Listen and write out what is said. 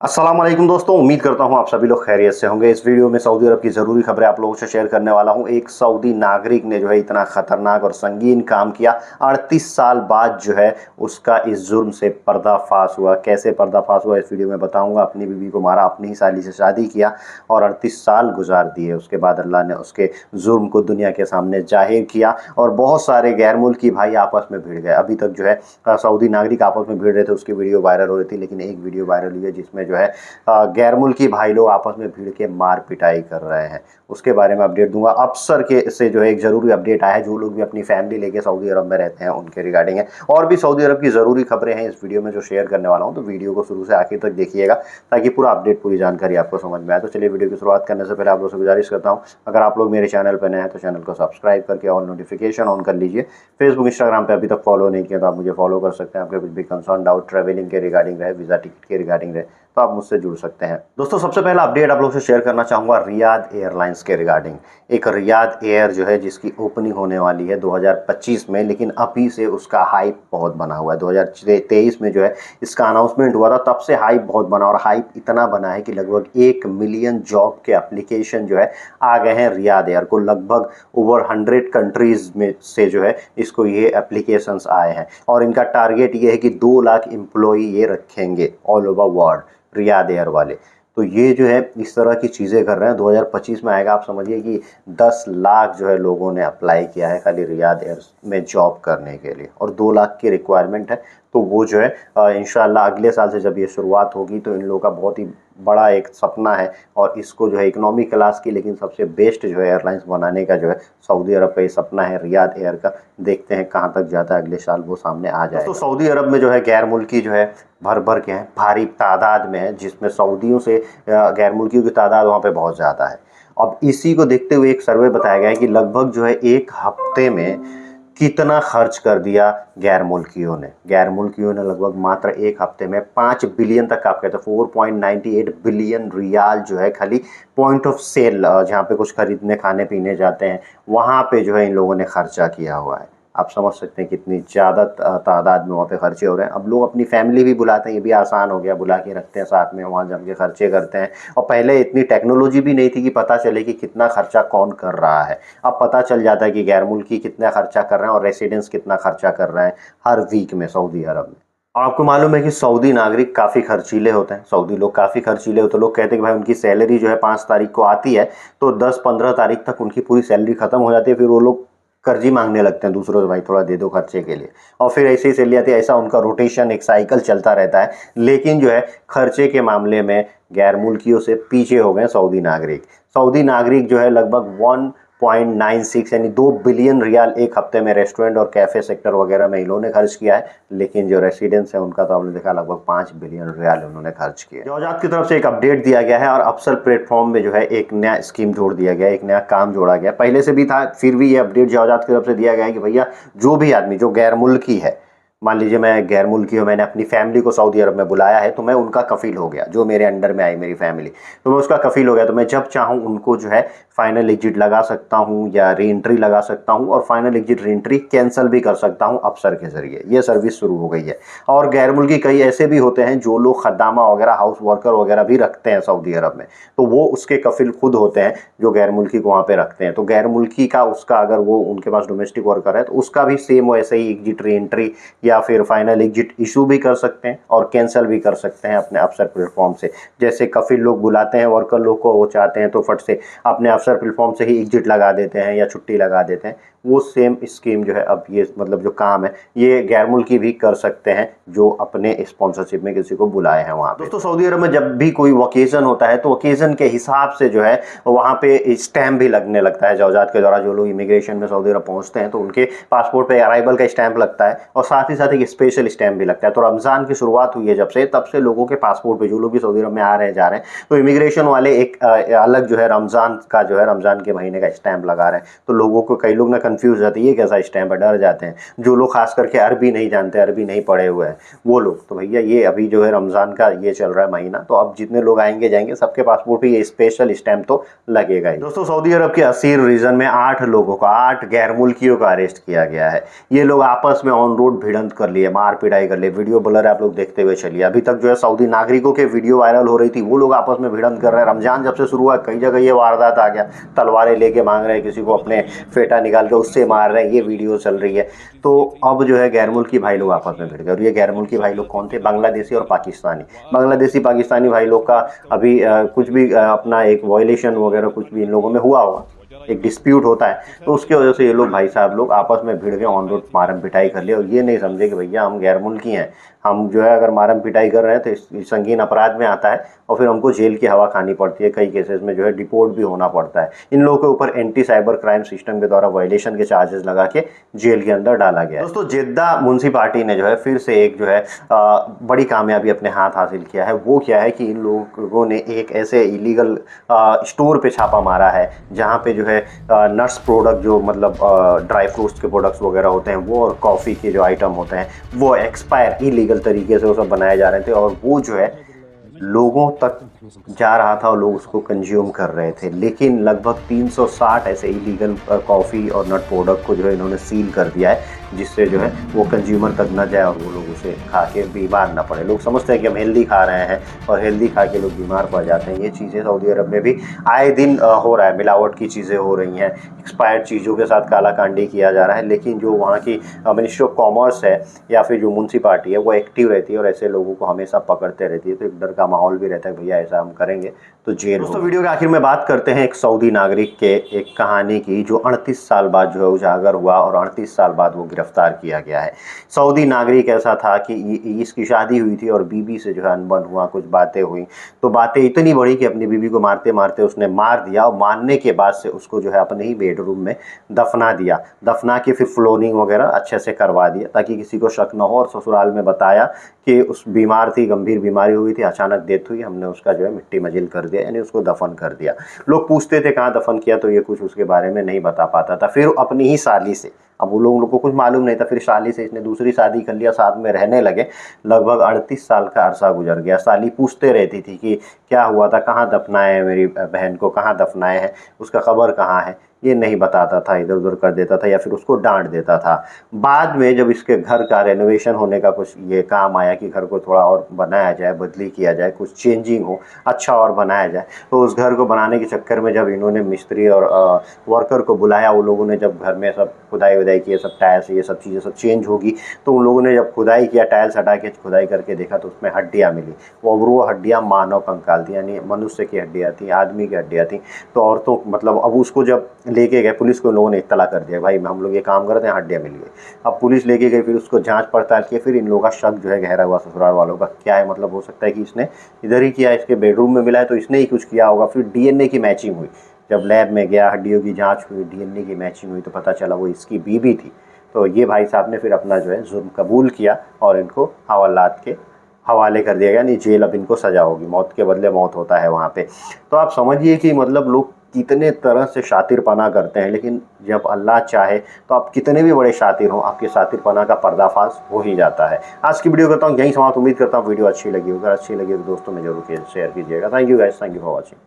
अस्सलाम वालेकुम दोस्तों, उम्मीद करता हूं आप सभी लोग खैरियत से होंगे। इस वीडियो में सऊदी अरब की ज़रूरी खबरें आप लोगों से शेयर करने वाला हूं। एक सऊदी नागरिक ने जो है इतना ख़तरनाक और संगीन काम किया। 38 साल बाद जो है उसका इस जुर्म से पर्दाफाश हुआ। कैसे पर्दाफाश हुआ इस वीडियो में बताऊंगा। अपनी बीवी को मारा, अपनी ही साली से शादी किया और 38 साल गुजार दिए। उसके बाद अल्लाह ने उसके जुर्म को दुनिया के सामने जाहिर किया और बहुत सारे गैर मुल्की भाई आपस में भिड़ गए। अभी तक जो है सऊदी नागरिक आपस में भिड़ रहे थे, उसकी वीडियो वायरल हो रही थी, लेकिन एक वीडियो वायरल हुई है जिसमें जो है गैर मुल्की भाई लोग आपस में भिड़ के मार पिटाई कर रहे हैं। उसके बारे में अपडेट दूंगा। अफसर के से जो है एक ज़रूरी अपडेट आया है, जो लोग भी अपनी फैमिली लेके सऊदी अरब में रहते हैं उनके रिगार्डिंग है। और भी सऊदी अरब की ज़रूरी खबरें हैं इस वीडियो में जो शेयर करने वाला हूं, तो वीडियो को शुरू से आखिर तक देखिएगा ताकि पूरा अपडेट, पूरी जानकारी आपको समझ में आए। तो चलिए वीडियो की शुरुआत करने से पहले आप लोगों से गुजारिश करता हूँ, अगर आप लोग मेरे चैनल पर नए हैं तो चैनल को सब्सक्राइब करके ऑल नोटिफिकेशन ऑन कर लीजिए। फेसबुक, इंस्टाग्राम पे अभी तक फॉलो नहीं किया तो आप मुझे फॉलो कर सकते हैं। आपके कुछ भी कंसर्न, डाउट ट्रैवलिंग के रिगार्डिंग रहे, वीज़ा टिकट के रिगार्डिंग रहे, तो आप मुझसे जुड़ सकते हैं। दोस्तों, सबसे पहला अपडेट आप लोगों से शेयर करना चाहूँगा रियाद एयरलाइंस के रिगार्डिंग। एक रियाद एयर जो है जिसकी ओपनिंग होने वाली है 2025 में, लेकिन अभी से उसका हाइप बहुत बना हुआ है। 2023 में जो है इसका अनाउंसमेंट हुआ था, तब से हाइप बहुत बना और हाइप इतना बना है कि लगभग 1 मिलियन जॉब के एप्लीकेशन जो है आ गए हैं रियाद एयर को। लगभग ओवर 100 कंट्रीज़ में से जो है इसको ये एप्लीकेशंस आए हैं और इनका टारगेट ये है कि 2 लाख एम्प्लॉई ये रखेंगे all over world, Riyadh air वाले। तो ये जो है इस तरह की चीज़ें कर रहे हैं। 2025 में आएगा। आप समझिए कि 10 लाख जो है लोगों ने अप्लाई किया है खाली रियाद एयर में जॉब करने के लिए और 2 लाख की रिक्वायरमेंट है। तो वो जो है इंशाल्लाह अगले साल से जब ये शुरुआत होगी तो इन लोगों का बहुत ही बड़ा एक सपना है और इसको जो है इकोनॉमी क्लास की लेकिन सबसे बेस्ट जो है एयरलाइंस बनाने का जो है सऊदी अरब का ये सपना है रियाद एयर का। देखते हैं कहाँ तक जाता है, अगले साल वो सामने आ जाए। तो सऊदी अरब में जो है गैर मुल्की जो है भर भर के हैं, भारी तादाद में है, जिसमें सऊदियों से गैर मुल्कियों की तादाद वहाँ पे बहुत ज़्यादा है। अब इसी को देखते हुए एक सर्वे बताया गया है कि लगभग जो है एक हफ्ते में कितना खर्च कर दिया गैर मुल्कियों ने। गैर मुल्कियों ने लगभग मात्र एक हफ्ते में 5 बिलियन तक, आप कहते हैं 4.98 बिलियन रियाल जो है खाली पॉइंट ऑफ सेल, जहाँ पे कुछ खरीदने खाने पीने जाते हैं वहाँ पे जो है इन लोगों ने खर्चा किया हुआ है। आप समझ सकते हैं कितनी ज़्यादा तादाद में वहाँ पे खर्चे हो रहे हैं। अब लोग अपनी फैमिली भी बुलाते हैं, ये भी आसान हो गया, बुला के रखते हैं साथ में, वहाँ जम के खर्चे करते हैं। और पहले इतनी टेक्नोलॉजी भी नहीं थी कि पता चले कि कितना खर्चा कौन कर रहा है। अब पता चल जाता है कि गैर मुल्की कितना खर्चा कर रहे हैं और रेसिडेंट्स कितना खर्चा कर रहे हैं हर वीक में सऊदी अरब में। आपको मालूम है कि सऊदी नागरिक काफ़ी खर्चीले होते हैं। सऊदी लोग काफ़ी खर्चीले होते हैं। लोग कहते हैं कि भाई उनकी सैलरी जो है 5 तारीख को आती है तो 10-15 तारीख तक उनकी पूरी सैलरी ख़त्म हो जाती है। फिर वो लोग कर्जी मांगने लगते हैं दूसरों से, भाई थोड़ा दे दो खर्चे के लिए, और फिर ऐसे ही सैलरी आती है। ऐसा उनका रोटेशन, एक साइकिल चलता रहता है। लेकिन जो है खर्चे के मामले में गैर मुल्कियों से पीछे हो गए सऊदी नागरिक। सऊदी नागरिक जो है लगभग 1.96 यानी 2 बिलियन रियाल एक हफ्ते में रेस्टोरेंट और कैफ़े सेक्टर वगैरह में इन्होंने खर्च किया है। लेकिन जो रेसिडेंट्स हैं उनका तो आपने देखा लगभग 5 बिलियन रियाल उन्होंने खर्च किया। जौजात की तरफ से एक अपडेट दिया गया है और अफसर प्लेटफॉर्म में जो है एक नया स्कीम जोड़ दिया गया, एक नया काम जोड़ा गया। पहले से भी था, फिर भी ये अपडेट जौजात की तरफ से दिया गया है कि भैया जो भी आदमी जो गैर मुल्की है, मान लीजिए मैं गैर मुल्की हूँ, मैंने अपनी फैमिली को सऊदी अरब में बुलाया है तो मैं उनका कफ़ील हो गया। जो मेरे अंडर में आई मेरी फैमिली, तो मैं उसका कफ़ील हो गया, तो मैं जब चाहूँ उनको जो है फाइनल एग्जिट लगा सकता हूँ या री एंट्री लगा सकता हूँ और final exit re entry cancel भी कर सकता हूँ अफसर के ज़रिए। ये सर्विस शुरू हो गई है। और गैर मुल्की कई ऐसे भी होते हैं जो लोग खद्दामा वगैरह, हाउस वर्कर वगैरह भी रखते हैं सऊदी अरब में, तो वो उसके कफ़ील खुद होते हैं जो गैर मुल्की को वहाँ पे रखते हैं। तो गैर मुल्की का उसका अगर वो उनके पास डोमेस्टिक वर्कर है तो उसका भी सेम वैसे ही एग्जिट री एंट्री या फिर फाइनल एग्जिट इशू भी कर सकते हैं और कैंसिल भी कर सकते हैं अपने अफसर प्लेटफॉर्म से। जैसे कफ़ील लोग बुलाते हैं वर्कर लोग को, वो चाहते हैं तो फट से अपने अफसर प्लेटफॉर्म से ही एग्जिट लगा देते हैं या छुट्टी लगा देते हैं। वो सेम स्कीम जो है अब ये मतलब जो काम है ये गैर मुल्की भी कर सकते हैं जो अपने स्पॉन्सरशिप में किसी को बुलाए हैं वहाँ पे। दोस्तों, सऊदी अरब में जब भी कोई वोकेज़न होता है तो वोकेज़न के हिसाब से जो है वहाँ पे स्टैम्प भी लगने लगता है। जौजात के दौरान जो लोग इमिग्रेशन में सऊदी अरब पहुँचते हैं तो उनके पासपोर्ट पे अराइवल का स्टैंप लगता है और साथ ही साथ एक स्पेशल स्टैम्प भी लगता है। तो रमज़ान की शुरुआत हुई है जब से, तब से लोगों के पासपोर्ट पे, जो लोग भी सऊदी अरब में आ रहे हैं जा रहे हैं, तो इमिग्रेशन वाले एक अलग जो है रमज़ान का जो है रमज़ान के महीने का स्टैंप लगा रहे हैं। तो लोगों को, कई लोग ना कंफ्यूज जाते हैं ये कैसा स्टैम्प है, डर जाते हैं। जो लोग खास करके अरबी नहीं जानते, अरबी नहीं पढ़े हुए हैं वो लोग, तो भैया ये अभी जो है रमज़ान का ये चल रहा है महीना, तो अब जितने लोग आएंगे जाएंगे सबके पासपोर्ट पे ये स्पेशल स्टैम्प तो लगेगा ही। दोस्तों, सऊदी अरब के असीर रीजन में 8 लोगों को, 8 गैर मुल्कियों को अरेस्ट किया गया है। ये लोग आपस में ऑन रोड भिड़ंत भिड़ंत कर ली है, मार पिटाई कर ली। वीडियो ब्लर है, आप लोग देखते हुए चलिए। अभी तक जो है सऊदी नागरिकों के वीडियो वायरल हो रही थी, वो लोग आपस में भिड़ंत कर रहे हैं। रमजान जब से शुरू हुआ कई जगह ये वारदात आ गया, तलवारें लेके मांग रहे हैं, किसी को अपने फेटा निकाल के उससे मार रहे हैं, ये वीडियो चल रही है। तो अब जो है गैर मुल्की भाई लोग आपस में भिड़ गए। और ये गैर मुल्की भाई लोग कौन थे? बांग्लादेशी और पाकिस्तानी। बांग्लादेशी पाकिस्तानी भाई लोग का अभी कुछ भी अपना एक वायलेशन वगैरह कुछ भी इन लोगों में हुआ होगा, एक डिस्प्यूट होता है, तो उसकी वजह से ये लोग भाई साहब लोग आपस में भिड़ गए, ऑन रोड मारम पिटाई कर लिया। और ये नहीं समझे कि भैया हम गैर मुल्की हैं, हम जो है अगर मारम पिटाई कर रहे हैं तो इस संगीन अपराध में आता है और फिर हमको जेल की हवा खानी पड़ती है। कई केसेस में जो है डिपोर्ट भी होना पड़ता है। इन लोगों के ऊपर एंटी साइबर क्राइम सिस्टम के द्वारा वायलेशन के चार्जेस लगा के जेल के अंदर डाला गया है। दोस्तों, जेद्दा म्युनिसिपैलिटी ने जो है फिर से एक जो है बड़ी कामयाबी अपने हाथ हासिल किया है। वो क्या है कि इन लोगों ने एक ऐसे इलीगल स्टोर पे छापा मारा है जहाँ पे जो है नट्स प्रोडक्ट, जो मतलब ड्राई फ्रूट्स के प्रोडक्ट्स वगैरह होते हैं वो, और कॉफ़ी के जो आइटम होते हैं वो एक्सपायर इलीगल तरीके से वो सब बनाए जा रहे थे। और वो जो है लोगों तक जा रहा था और लोग उसको कंज्यूम कर रहे थे। लेकिन लगभग 360 ऐसे इलीगल कॉफ़ी और नट प्रोडक्ट को जो है इन्होंने सील कर दिया है, जिससे जो है वो कंज्यूमर तक न जाए और वो लोग उसे खा के बीमार ना पड़े। लोग समझते हैं कि हम हेल्दी खा रहे हैं और हेल्दी खा के लोग बीमार पड़ जाते हैं। ये चीज़ें सऊदी अरब में भी आए दिन हो रहा है। मिलावट की चीज़ें हो रही हैं, एक्सपायर्ड चीज़ों के साथ काला कांडी किया जा रहा है। लेकिन जो वहाँ की मिनिस्ट्री ऑफ कॉमर्स है या फिर जो म्युनिसिपैलिटी है वो एक्टिव रहती है और ऐसे लोगों को हमेशा पकड़ते रहती है। तो एक डर का माहौल भी रहता है, भैया ऐसा हम करेंगे तो जेल। दोस्तों, वीडियो के आखिर में बात करते हैं एक सऊदी नागरिक के एक कहानी की, जो 38 साल बाद जो है उजागर हुआ और 38 साल बाद वो गिरफ्तार किया गया है। सऊदी नागरिक ऐसा था कि इसकी शादी हुई थी और बीबी से जो है अनबन हुआ, कुछ बातें हुई, तो बातें इतनी बड़ी कि अपनी बीबी को मारते मारते उसने मार दिया। और मारने के बाद से उसको जो है अपने ही बेडरूम में दफना दिया। दफना के फिर फ्लोरिंग वगैरह अच्छे से करवा दिया ताकि किसी को शक न हो। और ससुराल में बताया कि उस बीमार थी, गंभीर बीमारी हुई थी, अचानक डेथ हुई, हमने उसका जो है मिट्टी मजिल कर दिया, यानी उसको दफन कर दिया। लोग पूछते थे कहाँ दफन किया, तो ये कुछ उसके बारे में नहीं बता पाता था। फिर अपनी ही साली से, अब वो लोगों को कुछ मालूम नहीं था, फिर साली से इसने दूसरी शादी कर लिया, साथ में रहने लगे। लगभग 38 साल का अरसा गुजर गया। साली पूछते रहती थी कि क्या हुआ था, कहाँ दफनाए हैं मेरी बहन को, कहाँ दफनाए हैं, उसका खबर कहाँ है। ये नहीं बताता था, इधर उधर कर देता था या फिर उसको डांट देता था। बाद में जब इसके घर का रेनोवेशन होने का कुछ ये काम आया कि घर को थोड़ा और बनाया जाए, बदली किया जाए, कुछ चेंजिंग हो, अच्छा और बनाया जाए, तो उस घर को बनाने के चक्कर में जब इन्होंने मिस्त्री और वर्कर को बुलाया, वो लोगों ने जब घर में सब खुदाई वुदाई की, सब टाइल्स ये सब चीज़ें सब चेंज होगी, तो उन लोगों ने जब खुदाई किया, टाइल्स हटा के खुदाई करके देखा तो उसमें हड्डियाँ मिली। वो हड्डियाँ मानव कंकाल थी, यानी मनुष्य की हड्डियाँ थी, आदमी की हड्डियाँ थी। तो औरतों मतलब अब उसको जब लेके गए पुलिस को, इन लोगों ने इत्तला कर दिया, भाई हम लोग ये काम करते हैं, हड्डियाँ मिल गई। अब पुलिस लेके गई, फिर उसको जांच पड़ताल किया, फिर इन लोगों का शक जो है गहरा हुआ ससुराल वालों का। क्या है मतलब, हो सकता है कि इसने इधर ही किया, इसके बेडरूम में मिला है तो इसने ही कुछ किया होगा। फिर डीएनए की मैचिंग हुई, जब लैब में गया, हड्डियों की जाँच हुई, डीएनए की मैचिंग हुई, तो पता चला वो इसकी बीबी थी। तो ये भाई साहब ने फिर अपना जो है जुर्म कबूल किया और इनको हवालात के हवाले कर दिया गया, नहीं जेल, अब इनको सज़ा होगी, मौत के बदले मौत होता है वहाँ पे। तो आप समझिए कि मतलब लोग कितने तरह से शातिरपना करते हैं, लेकिन जब अल्लाह चाहे तो आप कितने भी बड़े शातिर हों, आपके शातिरपना का पर्दाफाश हो ही जाता है। आज की वीडियो करता हूँ यहीं समाप्त। उम्मीद करता हूँ वीडियो अच्छी लगी। अगर अच्छी लगी तो दोस्तों में जरूर शेयर कीजिएगा। Thank you guys, thank you for watching.